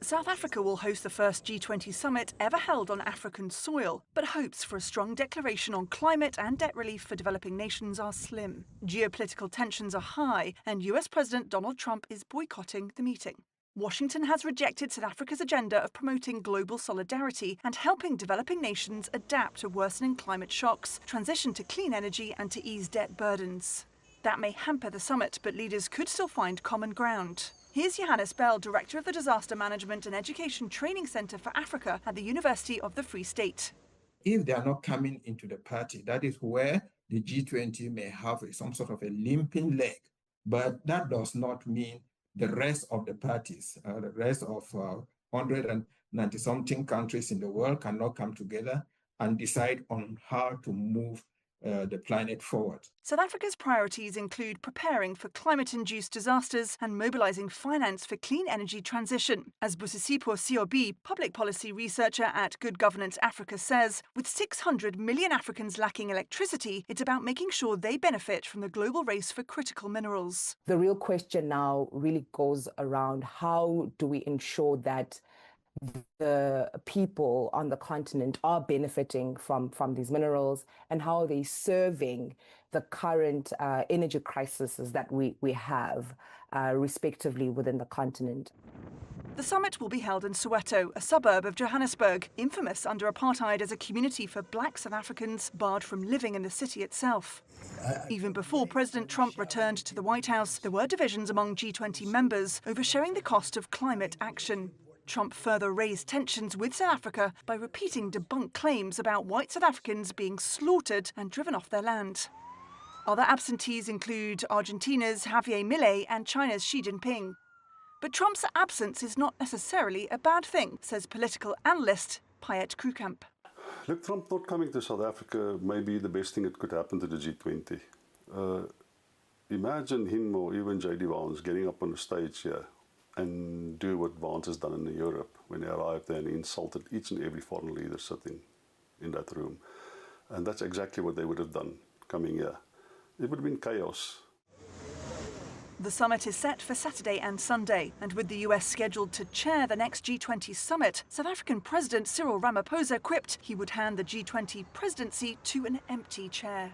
South Africa will host the first G20 summit ever held on African soil, but hopes for a strong declaration on climate and debt relief for developing nations are slim. Geopolitical tensions are high, and US President Donald Trump is boycotting the meeting. Washington has rejected South Africa's agenda of promoting global solidarity and helping developing nations adapt to worsening climate shocks, transition to clean energy, and to ease debt burdens. That may hamper the summit, but leaders could still find common ground. Here's Johannes Bell, Director of the Disaster Management and Education Training Centre for Africa at the University of the Free State. If they are not coming into the party, that is where the G20 may have some sort of a limping leg. But that does not mean the rest of the parties, the rest of 190-something countries in the world cannot come together and decide on how to move the planet forward. South Africa's priorities include preparing for climate-induced disasters and mobilising finance for clean energy transition. As Busisipo Siobi, public policy researcher at Good Governance Africa, says, with 600 million Africans lacking electricity, it's about making sure they benefit from the global race for critical minerals. The real question now really goes around how do we ensure that the people on the continent are benefiting from these minerals, and how are they serving the current energy crises that we have, respectively, within the continent. The summit will be held in Soweto, a suburb of Johannesburg, infamous under apartheid as a community for black South Africans barred from living in the city itself. Even before President Trump returned to the White House, there were divisions among G20 members over sharing the cost of climate action. Trump further raised tensions with South Africa by repeating debunked claims about white South Africans being slaughtered and driven off their land. Other absentees include Argentina's Javier Milei and China's Xi Jinping. But Trump's absence is not necessarily a bad thing, says political analyst Payet Krukamp. Look, Trump not coming to South Africa may be the best thing that could happen to the G20. Imagine him or even J.D. Vance getting up on the stage here and do what Vance has done in Europe when he arrived there and insulted each and every foreign leader sitting in that room. And that's exactly what they would have done coming here. It would have been chaos. The summit is set for Saturday and Sunday, and with the US scheduled to chair the next G20 summit, South African President Cyril Ramaphosa quipped he would hand the G20 presidency to an empty chair.